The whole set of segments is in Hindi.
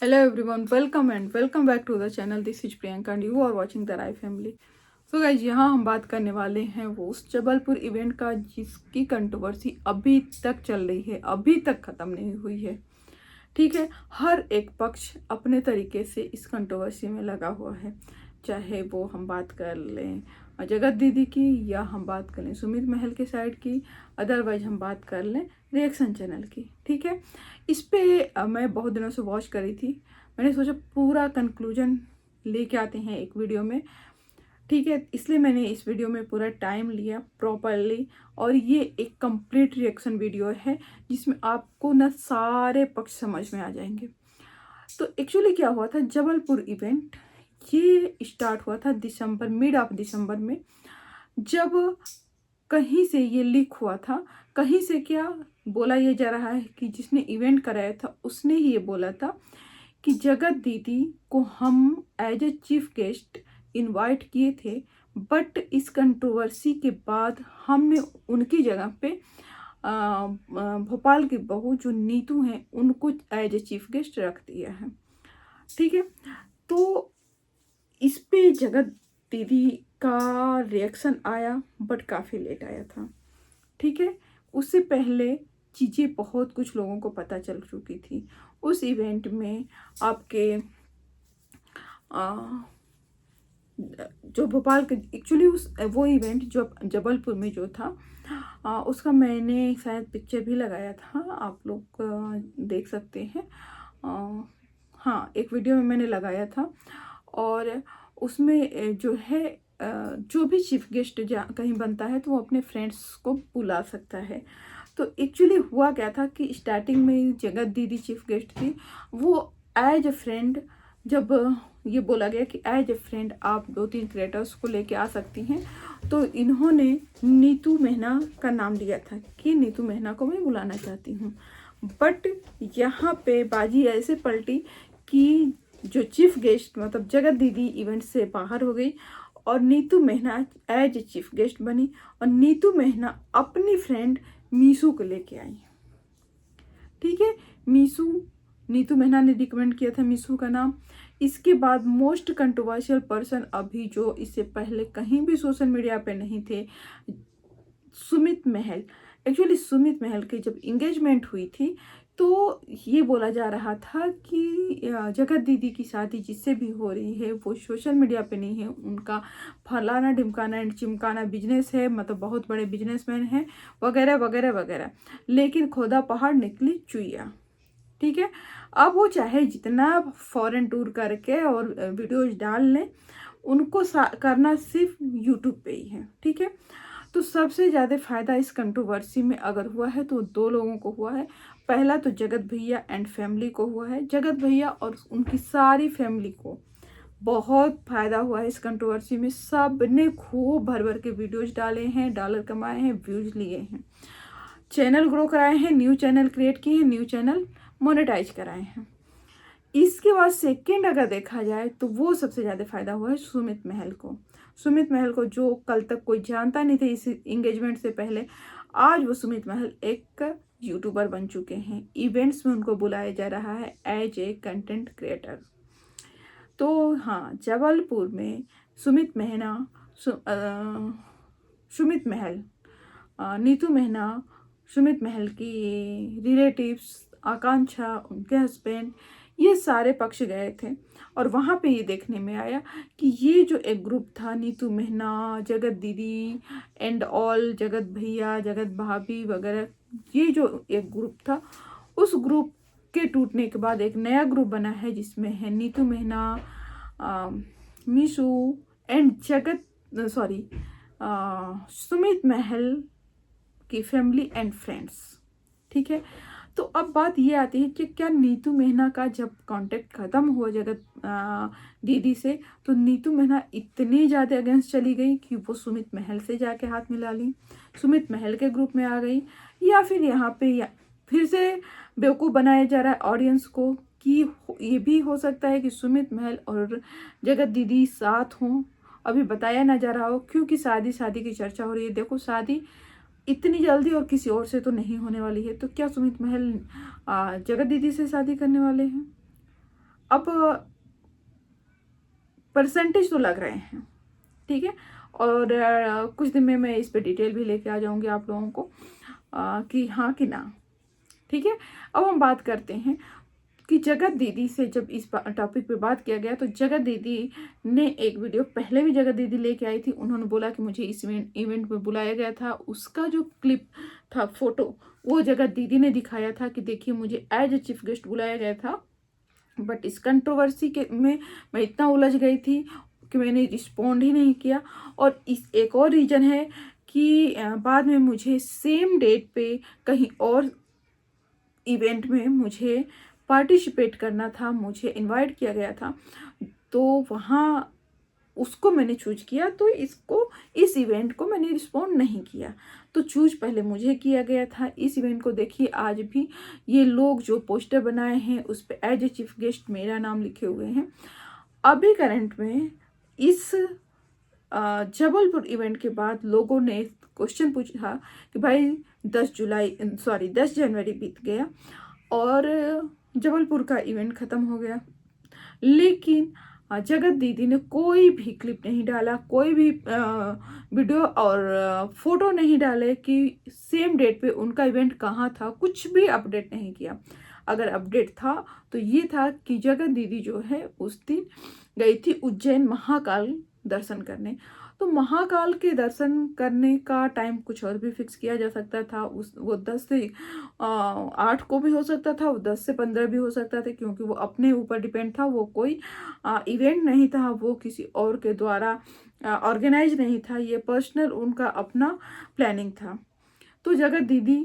Hello everyone, welcome and welcome back to the channel. This is Priyanka and you are watching the Rai Family. So guys, यहाँ हम बात करने वाले हैं वो उस जबलपुर इवेंट का जिसकी कंट्रोवर्सी अभी तक चल रही है, अभी तक ख़त्म नहीं हुई है। ठीक है, हर एक पक्ष अपने तरीके से इस कंट्रोवर्सी में लगा हुआ है, चाहे वो हम बात कर लें जगत दीदी की या हम बात कर लें सुमित महल के साइड की, अदरवाइज हम बात कर लें रिएक्शन चैनल की। ठीक है, इस पे मैं बहुत दिनों से वॉच करी थी। मैंने सोचा पूरा कंक्लूजन लेके आते हैं एक वीडियो में। ठीक है, इसलिए मैंने इस वीडियो में पूरा टाइम लिया प्रॉपरली, और ये एक कंप्लीट रिएक्शन वीडियो है जिसमें आपको ना सारे पक्ष समझ में आ जाएंगे। तो एक्चुअली क्या हुआ था, जबलपुर इवेंट ये स्टार्ट हुआ था दिसंबर, मिड ऑफ दिसंबर में, जब कहीं से ये लीक हुआ था। कहीं से क्या बोला ये जा रहा है कि जिसने इवेंट कराया था उसने ही ये बोला था कि जगत दीदी को हम as a chief guest invite किए थे, बट इस कंट्रोवर्सी के बाद हमने उनकी जगह पे भोपाल की बहू जो नीतू हैं उनको एज ए चीफ गेस्ट रख दिया है। ठीक है, तो इस पे जगत दीदी का रिएक्शन आया, बट काफ़ी लेट आया था। ठीक है, उससे पहले चीज़ें बहुत कुछ लोगों को पता चल चुकी थी। उस इवेंट में आपके जो भोपाल के एक्चुअली उस वो इवेंट जो जबलपुर में जो था, उसका मैंने शायद पिक्चर भी लगाया था, आप लोग देख सकते हैं। हाँ, एक वीडियो में मैंने लगाया था, और उसमें जो है जो भी चीफ गेस्ट कहीं बनता है तो वो अपने फ्रेंड्स को बुला सकता है। तो एक्चुअली हुआ क्या था कि स्टार्टिंग में जगत दीदी चीफ गेस्ट थी, वो एज ए फ्रेंड, जब ये बोला गया कि एज ए फ्रेंड आप 2-3 क्रिएटर्स को लेके आ सकती हैं, तो इन्होंने नीतू मेहना का नाम लिया था कि नीतू मेहना को मैं बुलाना चाहती हूँ। बट यहाँ पे बाजी ऐसे पलटी कि जो चीफ गेस्ट मतलब जगत दीदी इवेंट से बाहर हो गई और Neetu Mehna as a chief guest बनी, और नीतू मेहना अपनी फ्रेंड मीशू को लेके आई। ठीक है, नीतू मेहना ने रिकमेंड किया था मीशू का नाम। इसके बाद मोस्ट कंट्रोवर्शियल पर्सन अभी जो इससे पहले कहीं भी सोशल मीडिया पे नहीं थे, सुमित महल। एक्चुअली सुमित महल की जब इंगेजमेंट हुई थी तो ये बोला जा रहा था कि जगत दीदी की शादी जिससे भी हो रही है वो सोशल मीडिया पे नहीं है, उनका फलाना ढिमकाना एंड चिमकाना बिजनेस है, मतलब बहुत बड़े बिजनेसमैन हैं वगैरह वगैरह वगैरह। लेकिन खोदा पहाड़ निकली चुईया। ठीक है, अब वो चाहे जितना फॉरेन टूर करके और वीडियोज डाल लें, उनको करना सिर्फ यूट्यूब पे ही है। ठीक है, तो सबसे ज़्यादा फायदा इस कंट्रोवर्सी में अगर हुआ है तो दो लोगों को हुआ है। पहला तो जगत भैया एंड फैमिली को हुआ है। जगत भैया और उनकी सारी फैमिली को बहुत फायदा हुआ है इस कंट्रोवर्सी में। सब ने खूब भर भर के वीडियोज डाले हैं, डॉलर कमाए हैं, व्यूज लिए हैं, चैनल ग्रो कराए हैं, न्यू चैनल क्रिएट किए हैं, न्यू चैनल मोनेटाइज कराए हैं। इसके बाद सेकंड अगर देखा जाए तो वो सबसे ज़्यादा फायदा हुआ है सुमित महल को। सुमित महल को जो कल तक कोई जानता नहीं था इस इंगेजमेंट से पहले, आज वो सुमित महल एक यूट्यूबर बन चुके हैं। इवेंट्स में उनको बुलाया जा रहा है एज ए कंटेंट क्रिएटर। तो हाँ, जबलपुर में सुमित महना सुमित महल, नीतू मेहना, सुमित महल की रिलेटिव्स, आकांक्षा, उनके हस्बैंड, ये सारे पक्ष गए थे। और वहाँ पे ये देखने में आया कि ये जो एक ग्रुप था, नीतू मेहना, जगत दीदी एंड ऑल, जगत भैया, जगत भाभी वगैरह, ये जो एक ग्रुप था, उस ग्रुप के टूटने के बाद एक नया ग्रुप बना है जिसमें है नीतू मेहना, मीशू एंड सुमित महल की फैमिली एंड फ्रेंड्स। ठीक है, तो अब बात ये आती है कि क्या नीतू मेहना का जब कांटेक्ट ख़त्म हुआ जगत दीदी से, तो नीतू मेहना इतनी ज़्यादा अगेंस्ट चली गई कि वो सुमित महल से जाके हाथ मिला ली, सुमित महल के ग्रुप में आ गई, या फिर यहाँ पे फिर से बेवकूफ़ बनाया जा रहा है ऑडियंस को कि ये भी हो सकता है कि सुमित महल और जगत दीदी साथ हों। अभी बताया ना जा रहा हो क्योंकि शादी की चर्चा हो रही है। देखो, शादी इतनी जल्दी और किसी और से तो नहीं होने वाली है, तो क्या सुमित महल जगत दीदी से शादी करने वाले हैं? अब परसेंटेज तो लग रहे हैं, ठीक है। और कुछ दिन में मैं इस पे डिटेल भी लेके आ जाऊंगी आप लोगों को कि हाँ कि ना, ठीक है। अब हम बात करते हैं कि जगत दीदी से जब इस टॉपिक पे बात किया गया, तो जगत दीदी ने एक वीडियो पहले भी जगत दीदी लेके आई थी। उन्होंने बोला कि मुझे इस इवेंट में बुलाया गया था, उसका जो क्लिप था, फोटो, वो जगत दीदी ने दिखाया था कि देखिए मुझे एज ए चीफ गेस्ट बुलाया गया था। बट इस कंट्रोवर्सी के में मैं इतना उलझ गई थी कि मैंने रिस्पॉन्ड ही नहीं किया। और इस एक और रीज़न है कि बाद में मुझे सेम डेट पे कहीं और इवेंट में मुझे पार्टिसिपेट करना था, मुझे इनवाइट किया गया था, तो वहाँ उसको मैंने चूज किया, तो इस इवेंट को मैंने रिस्पॉन्ड नहीं किया। तो चूज पहले मुझे किया गया था। इस इवेंट को देखिए, आज भी ये लोग जो पोस्टर बनाए हैं उस पर एज ए चीफ गेस्ट मेरा नाम लिखे हुए हैं। अभी करंट में इस जबलपुर इवेंट के बाद लोगों ने क्वेश्चन पूछा कि भाई 10 जनवरी बीत गया और जबलपुर का इवेंट ख़त्म हो गया, लेकिन जगत दीदी ने कोई भी क्लिप नहीं डाला, कोई भी वीडियो और फोटो नहीं डाले कि सेम डेट पे उनका इवेंट कहाँ था, कुछ भी अपडेट नहीं किया। अगर अपडेट था तो ये था कि जगत दीदी जो है उस दिन गई थी उज्जैन महाकाल दर्शन करने। तो महाकाल के दर्शन करने का टाइम कुछ और भी फिक्स किया जा सकता था। वो 10 से 8 को भी हो सकता था, वो 10 से 15 भी हो सकता था, क्योंकि वो अपने ऊपर डिपेंड था। वो कोई इवेंट नहीं था, वो किसी और के द्वारा ऑर्गेनाइज नहीं था, ये पर्सनल उनका अपना प्लानिंग था। तो जगत दीदी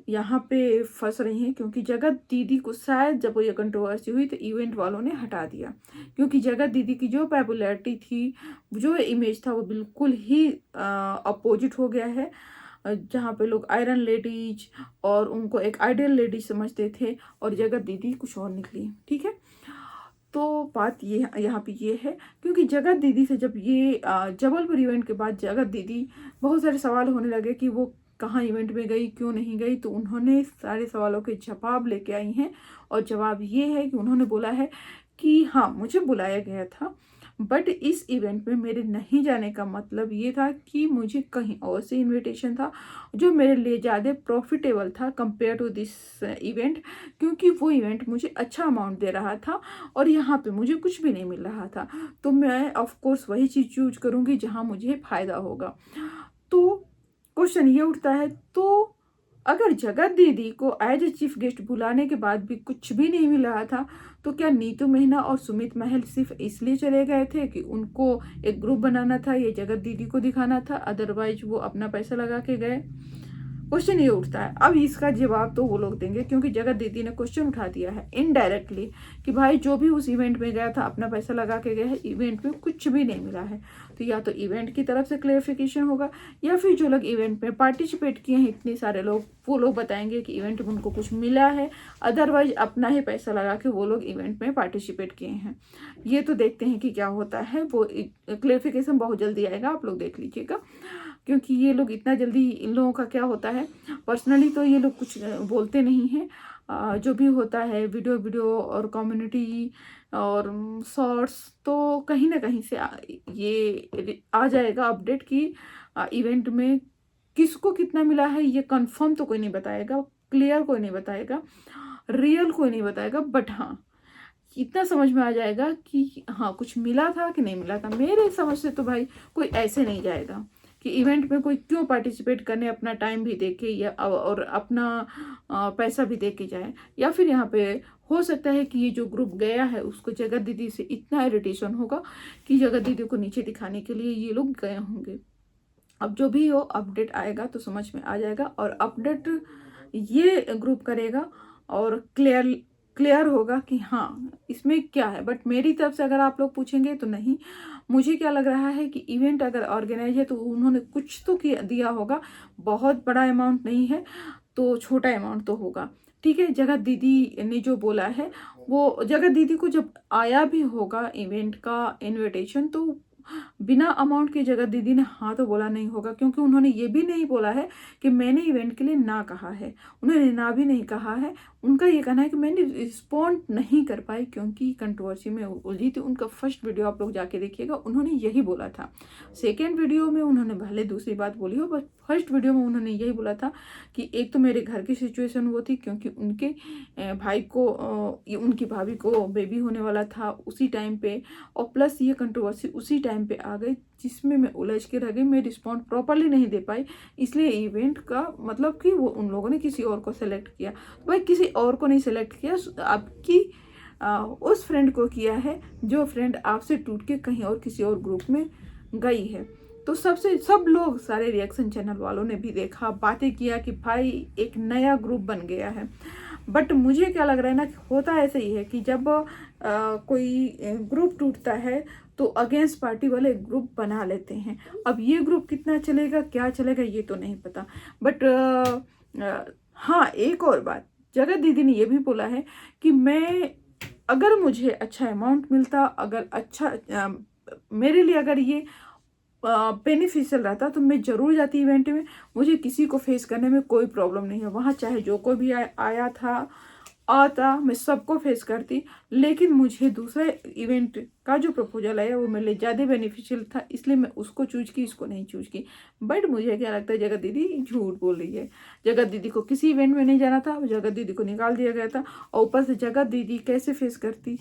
यहाँ पे फंस रही हैं, क्योंकि जगत दीदी को शायद जब ये कंट्रोवर्सी हुई तो इवेंट वालों ने हटा दिया, क्योंकि जगत दीदी की जो पॉपुलैरिटी थी, जो इमेज था, वो बिल्कुल ही अपोजिट हो गया है। जहाँ पे लोग आयरन लेडीज और उनको एक आइडियल लेडीज समझते थे, और जगत दीदी कुछ और निकली, ठीक है। तो बात ये यहाँ पे ये है, क्योंकि जगत दीदी से जब ये जबलपुर इवेंट के बाद जगत दीदी बहुत सारे सवाल होने लगे कि वो कहाँ इवेंट में गई, क्यों नहीं गई, तो उन्होंने सारे सवालों के जवाब लेके आई हैं। और जवाब ये है कि उन्होंने बोला है कि हाँ, मुझे बुलाया गया था, बट इस इवेंट में मेरे नहीं जाने का मतलब ये था कि मुझे कहीं और से इनविटेशन था जो मेरे लिए ज़्यादा प्रॉफिटेबल था कंपेयर टू दिस इवेंट, क्योंकि वो इवेंट मुझे अच्छा अमाउंट दे रहा था और यहाँ पे मुझे कुछ भी नहीं मिल रहा था। तो मैं ऑफ कोर्स वही चीज़ चूज करूँगी जहाँ मुझे फ़ायदा होगा। तो क्वेश्चन ये उठता है, तो अगर जगत दीदी को एज ए चीफ गेस्ट बुलाने के बाद भी कुछ भी नहीं मिल रहा था, तो क्या नीतू मेहना और सुमित महल सिर्फ इसलिए चले गए थे कि उनको एक ग्रुप बनाना था, ये जगत दीदी को दिखाना था, अदरवाइज वो अपना पैसा लगा के गए? क्वेश्चन ये उठता है। अब इसका जवाब तो वो लोग देंगे, क्योंकि जगत दीदी ने क्वेश्चन उठा दिया है इनडायरेक्टली कि भाई जो भी उस इवेंट में गया था अपना पैसा लगा के गया है, इवेंट में कुछ भी नहीं मिला है। तो या तो इवेंट की तरफ से क्लेरिफिकेशन होगा, या फिर जो लोग इवेंट में पार्टिसिपेट किए हैं इतने सारे लोग, वो लोग बताएंगे कि इवेंट में उनको कुछ मिला है, अदरवाइज अपना ही पैसा लगा के वो लोग इवेंट में पार्टिसिपेट किए हैं। ये तो देखते हैं कि क्या होता है, वो क्लेरिफिकेशन बहुत जल्दी आएगा, आप लोग देख लीजिएगा। क्योंकि ये लोग इतना जल्दी, इन लोगों का क्या होता है, पर्सनली तो ये लोग कुछ बोलते नहीं हैं। जो भी होता है वीडियो और कम्युनिटी और शॉर्ट्स, तो कहीं ना कहीं से ये आ जाएगा अपडेट कि इवेंट में किसको कितना मिला है। ये कंफर्म तो कोई नहीं बताएगा, क्लियर कोई नहीं बताएगा, रियल कोई नहीं बताएगा, बट हाँ इतना समझ में आ जाएगा कि हाँ कुछ मिला था कि नहीं मिला था। मेरे समझ से तो भाई कोई ऐसे नहीं जाएगा कि इवेंट में कोई क्यों पार्टिसिपेट करने, अपना टाइम भी देके या और अपना पैसा भी देके जाए। या फिर यहाँ पे हो सकता है कि ये जो ग्रुप गया है उसको जगत दीदी से इतना इरिटेशन होगा कि जगत दीदी को नीचे दिखाने के लिए ये लोग गए होंगे। अब जो भी हो अपडेट आएगा तो समझ में आ जाएगा, और अपडेट ये ग्रुप करेगा और क्लियर होगा कि हाँ इसमें क्या है। बट मेरी तरफ से अगर आप लोग पूछेंगे तो नहीं, मुझे क्या लग रहा है कि इवेंट अगर ऑर्गेनाइज है तो उन्होंने कुछ तो दिया होगा, बहुत बड़ा अमाउंट नहीं है तो छोटा अमाउंट तो होगा, ठीक है। जगत दीदी ने जो बोला है, वो जगत दीदी को जब आया भी होगा इवेंट का इनविटेशन, तो बिना अमाउंट के जगत दीदी ने हाँ तो बोला नहीं होगा, क्योंकि उन्होंने ये भी नहीं बोला है कि मैंने इवेंट के लिए ना कहा है, उन्होंने ना भी नहीं कहा है। उनका ये कहना है कि मैंने रिस्पॉन्ड नहीं कर पाई क्योंकि कंट्रोवर्सी में उलझी थी। उनका फर्स्ट वीडियो आप लोग जाके देखिएगा, उन्होंने यही बोला था। सेकेंड वीडियो में उन्होंने भले दूसरी बात बोली हो, बट फर्स्ट वीडियो में उन्होंने यही बोला था कि एक तो मेरे घर की सिचुएशन वो थी क्योंकि उनके भाई को उनकी भाभी को बेबी होने वाला था उसी टाइम पे, और प्लस ये कंट्रोवर्सी उसी टाइम पे आ गई जिसमें मैं उलझ के रह गई, मैं रिस्पॉन्ड प्रॉपरली नहीं दे पाई। इसलिए इवेंट का मतलब कि वो उन लोगों ने किसी और को सेलेक्ट किया। तो भाई किसी और को नहीं सेलेक्ट किया, आपकी उस फ्रेंड को किया है जो फ्रेंड आपसे टूट के कहीं और किसी और ग्रुप में गई है। तो सब लोग सारे रिएक्शन चैनल वालों ने भी देखा, बातें किया कि भाई एक नया ग्रुप बन गया है। बट मुझे क्या लग रहा है ना, होता ऐसे ही है कि जब कोई ग्रुप टूटता है तो अगेंस्ट पार्टी वाले ग्रुप बना लेते हैं। अब ये ग्रुप कितना चलेगा, क्या चलेगा, ये तो नहीं पता। बट हाँ, एक और बात, जगत दीदी ने ये भी बोला है कि मैं अगर मुझे अच्छा अमाउंट मिलता, अगर अच्छा मेरे लिए अगर ये बेनिफिशियल रहता तो मैं ज़रूर जाती इवेंट में। मुझे किसी को फेस करने में कोई प्रॉब्लम नहीं है, वहाँ चाहे जो कोई भी आया था आता, मैं सबको फेस करती। लेकिन मुझे दूसरा इवेंट का जो प्रपोजल आया वो मेरे लिए ज़्यादा बेनिफिशियल था, इसलिए मैं उसको चूज की, इसको नहीं चूज की। बट मुझे क्या लगता है, जगत दीदी झूठ बोल रही है। जगत दीदी को किसी इवेंट में नहीं जाना था, जगत दीदी को निकाल दिया गया था। और ऊपर से जगत दीदी कैसे फेस करती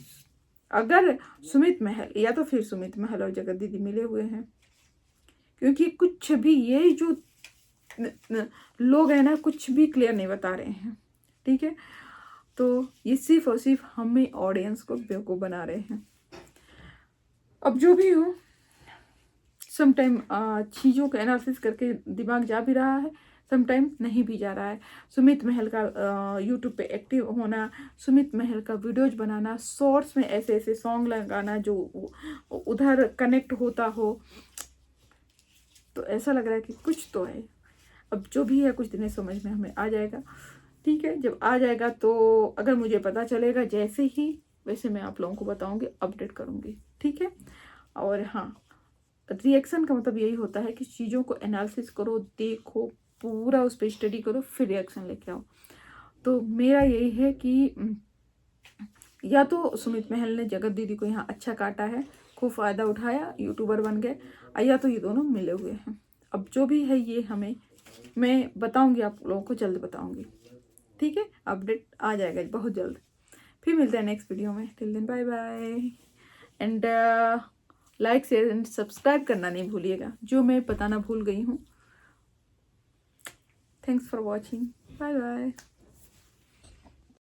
अगर सुमित महल, या तो फिर सुमित महल और जगत दीदी मिले हुए हैं, क्योंकि कुछ भी ये जो लोग हैं ना, कुछ भी क्लियर नहीं बता रहे हैं। ठीक है, तो ये सिर्फ और सिर्फ हमें ऑडियंस को बेवकूफ़ बना रहे हैं। अब जो भी हो, समटाइम चीज़ों का एनालिसिस करके दिमाग जा भी रहा है, समटाइम नहीं भी जा रहा है। सुमित महल का यूट्यूब पे एक्टिव होना, सुमित महल का वीडियोज बनाना, शॉर्ट्स में ऐसे ऐसे सॉन्ग लगाना जो उधर कनेक्ट होता हो, तो ऐसा लग रहा है कि कुछ तो है। अब जो भी है कुछ दिन समझ में हमें आ जाएगा। ठीक है, जब आ जाएगा तो अगर मुझे पता चलेगा जैसे ही, वैसे मैं आप लोगों को बताऊंगी, अपडेट करूंगी। ठीक है, और हाँ, रिएक्शन का मतलब यही होता है कि चीज़ों को एनालिसिस करो, देखो, पूरा उस पर स्टडी करो, फिर रिएक्शन लेके आओ। तो मेरा यही है कि या तो सुमित महल ने जगत दीदी को यहाँ अच्छा काटा है, खूब फ़ायदा उठाया, यूट्यूबर बन गए, या तो ये दोनों मिले हुए हैं। अब जो भी है ये मैं बताऊंगी, आप लोगों को जल्द बताऊंगी। ठीक है, अपडेट आ जाएगा बहुत जल्द। फिर मिलते हैं नेक्स्ट वीडियो में। Till then bye bye, and like share and subscribe करना नहीं भूलिएगा, जो मैं बताना भूल गई हूँ। Thanks for watching, bye bye.